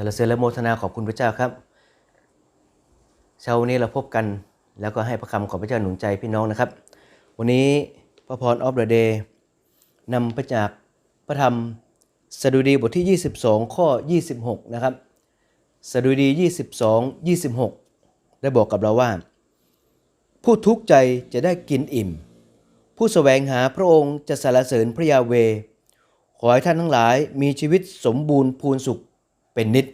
สรรเสริญและโมทนาขอบคุณพระเจ้าครับเช้าวันนี้เราพบกันแล้วก็ให้พระคำของพระเจ้าหนุนใจพี่น้องนะครับวันนี้พระพรออฟเดอะเดย์นำมาจากพระธรรมสดุดีบทที่22ข้อ26นะครับสดุดี22:26ได้บอกกับเราว่าผู้ทุกข์ใจจะได้กินอิ่มผู้แสวงหาพระองค์จะสรรเสริญพระยาเวห์ขอให้ท่านทั้งหลายมีชีวิตสมบูรณ์พูนสุขเป็นนิจ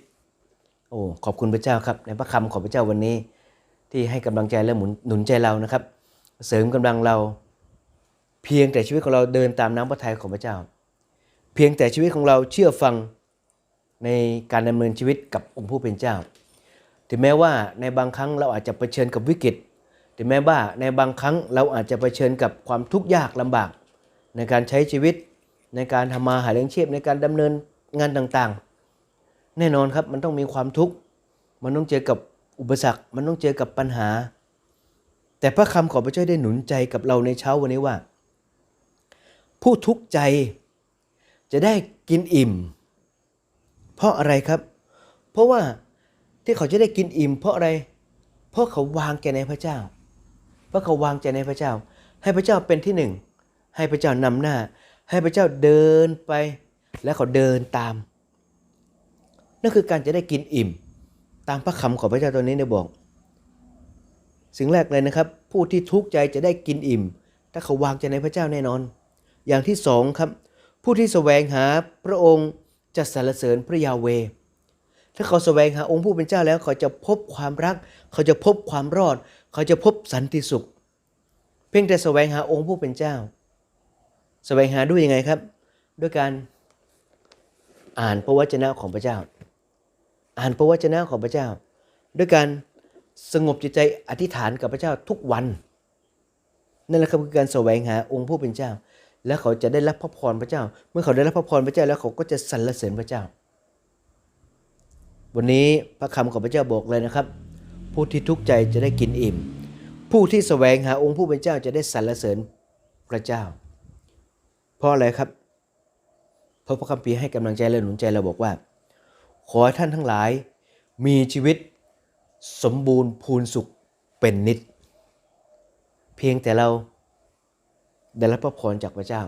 ขอบคุณพระเจ้าครับในพระคำของพระเจ้าวันนี้ที่ให้กำลังใจและหนุนใจเรานะครับเสริมกำลังเราเพียงแต่ชีวิตของเราเดินตามน้ำพระทัยของพระเจ้าเพียงแต่ชีวิตของเราเชื่อฟังในการดำเนินชีวิตกับองค์ผู้เป็นเจ้าถึงแม้ว่าในบางครั้งเราอาจจะเผชิญกับวิกฤตถึงแม้ว่าในบางครั้งเราอาจจะเผชิญกับความทุกข์ยากลำบากในการใช้ชีวิตในการทำมาหาเลี้ยงชีพในการดำเนินงานต่างๆแน่นอนครับมันต้องมีความทุกข์มันต้องเจอกับอุปสรรคมันต้องเจอกับปัญหาแต่พระคำของพระเจ้าได้หนุนใจกับเราในเช้าวันนี้ว่าผู้ทุกข์ใจจะได้กินอิ่มเพราะอะไรครับเพราะว่าที่เขาจะได้กินอิ่มเพราะอะไรเพราะเขาวางใจในพระเจ้าเพราะเขาวางใจในพระเจ้าให้พระเจ้าเป็นที่หนึ่งให้พระเจ้านำหน้าให้พระเจ้าเดินไปและเขาเดินตามนั่นคือการจะได้กินอิ่มตามพระคำของพระเจ้าตัวนี้ได้บอกสิ่งแรกเลยนะครับผู้ที่ทุกข์ใจจะได้กินอิ่มถ้าเขาวางใจในพระเจ้าแน่นอนอย่างที่สองครับผู้ที่แสวงหาพระองค์จะสรรเสริญพระยาเวห์ถ้าเขาแสวงหาองค์ผู้เป็นเจ้าแล้วเขาจะพบความรักเขาจะพบความรอดเขาจะพบสันติสุขเพียงแต่แสวงหาองค์ผู้เป็นเจ้าแสวงหาด้วยยังไงครับด้วยการอ่านพระวจนะของพระเจ้าอ่านพระวจนะของพระเจ้าด้วยการสงบจิตใจอธิษฐานกับพระเจ้าทุกวันนั่นแหละคือการแสวงหาองค์ผู้เป็นเจ้าแล้วเขาจะได้รับพระพรพระเจ้าเมื่อเขาได้รับพระพรพระเจ้าแล้วเขาก็จะสรรเสริญพระเจ้าวันนี้พระคำของพระเจ้าบอกเลยนะครับผู้ที่ทุกข์ใจจะได้กินอิ่มผู้ที่แสวงหาองค์ผู้เป็นเจ้าจะได้สรรเสริญพระเจ้าเพราะอะไรครับเพราะพระคัมภีร์ให้กำลังใจและหนุนใจเราบอกว่าขอให้ท่านทั้งหลายมีชีวิตสมบูรณ์พูนสุขเป็นนิจเพียงแต่เราได้รับพระพรจากพระเจ้า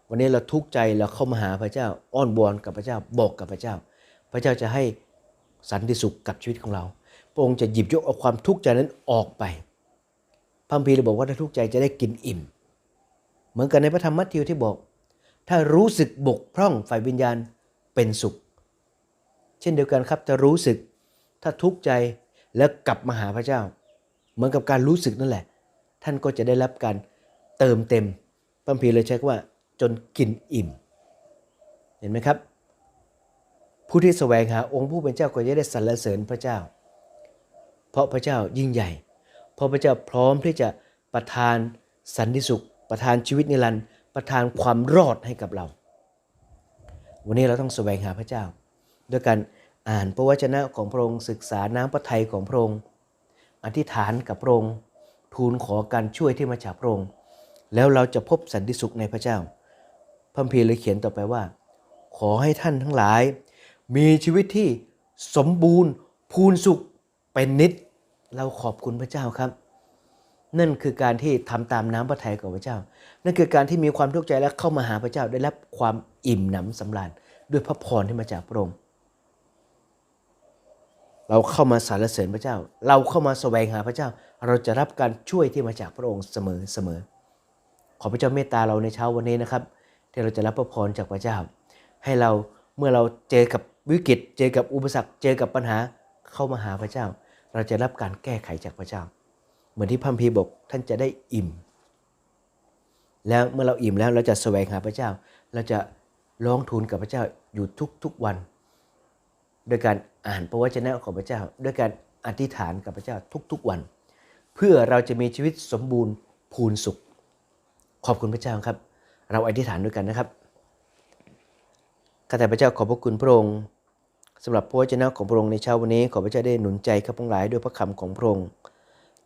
วันนี้เราทุกข์ใจเราเข้ามาหาพระเจ้าอ้อนวอนกับพระเจ้าบอกกับพระเจ้าพระเจ้าจะให้สันติสุขกับชีวิตของเราพระองค์จะหยิบยกเอาความทุกข์ใจนั้นออกไปพระคัมภีร์บอกว่าถ้าทุกข์ใจจะได้กินอิ่มเหมือนกันในพระธรรมมัทธิวที่บอกถ้ารู้สึกบกพร่องฝ่ายวิญญาณเป็นสุขเช่นเดียวกันครับจะรู้สึกถ้าทุกข์ใจแล้วกลับมาหาพระเจ้าเหมือนกับการรู้สึกนั่นแหละท่านก็จะได้รับการเติมเต็มพระคัมภีร์เลยใช้คำว่าจนกินอิ่มเห็นไหมครับผู้ที่แสวงหาองค์ผู้เป็นเจ้าก็จะได้สรรเสริญพระเจ้าเพราะพระเจ้ายิ่งใหญ่เพราะพระเจ้าพร้อมที่จะประทานสันติสุขประทานชีวิตนิรันดร์ประทานความรอดให้กับเราวันนี้เราต้องแสวงหาพระเจ้าด้วยการอ่านพระวจนะของพระองค์ศึกษาน้ำพระทัยของพระองค์อธิษฐานกับพระองค์ทูลขอการช่วยที่มาจากพระองค์แล้วเราจะพบสันติสุขในพระเจ้าพระคัมภีร์เลยเขียนต่อไปว่าขอให้ท่านทั้งหลายมีชีวิตที่สมบูรณ์พูนสุขเป็นนิจเราขอบคุณพระเจ้าครับนั่นคือการที่ทำตามน้ำพระทัยของพระเจ้านั่นคือการที่มีความทุกข์ใจและเข้ามาหาพระเจ้าได้รับความอิ่มหนำสำราญด้วยพระพรที่มาจากพระองค์เราเข้ามาสรรเสริญพระเจ้าเราเข้ามาแสวงหาพระเจ้าเราจะรับการช่วยที่มาจากพระองค์เสมอขอพระเจ้าเมตตาเราในเช้าวันนี้นะครับที่เราจะรับพระพรจากพระเจ้าให้เราเมื่อเราเจอกับวิกฤตเจอกับอุปสรรคเจอกับปัญหาเข้ามาหาพระเจ้าเราจะรับการแก้ไขจากพระเจ้าเหมือนที่พระคัมภีร์บอกท่านจะได้อิ่มแล้วเมื่อเราอิ่มแล้วเราจะแสวงหาพระเจ้าเราจะร้องทูลกับพระเจ้าอยู่ทุกวันโดยการอ่านพระวจนะของพระเจ้าด้วยการอธิษฐานกับพระเจ้าทุกวันเพื่อเราจะมีชีวิตสมบูรณ์พูนสุขขอบคุณพระเจ้าครับเราอธิษฐานด้วยกันนะครับข้าแต่พระเจ้าขอบพระคุณพระองค์สำหรับพระวจนะของพระองค์ในเช้าวันนี้ขอพระเจ้าได้หนุนใจข้าพงหลายด้วยพระคำของพระองค์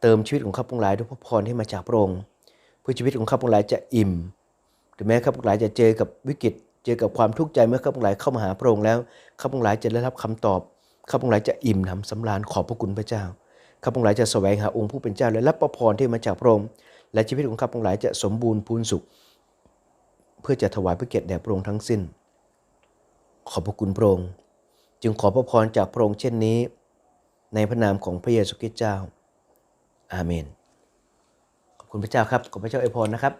เติมชีวิตของข้าพงหลายด้วยพระพรที่มาจากพระองค์เพื่อชีวิตของข้าพงหลายจะอิ่มถึงแม้ข้าพงหลายจะเจอกับวิกฤตเจอกับความทุกข์ใจเมื่อข้าพงหลายเข้ามาหาพระองค์แล้วข้าพงหลายจะได้รับคำตอบ ข้าพงหลายจะอิ่มหนำสำราญขอบพระคุณพระเจ้าข้าพงหลายจะแสวงหาองค์ผู้เป็นเจ้าและรับพระพรที่มาจากพระองค์และชีวิตของข้าพงหลายจะสมบูรณ์พูนสุขเพื่อจะถวายพระเกียรติแด่พระองค์ทั้งสิ้นขอบพระคุณพระองค์จึงขอพระพรจากพระองค์เช่นนี้ในพระนามของพระเยซูคริสต์เจ้าอาเมนขอบคุณพระเจ้าครับขอพระเจ้าอวยพรนะครับ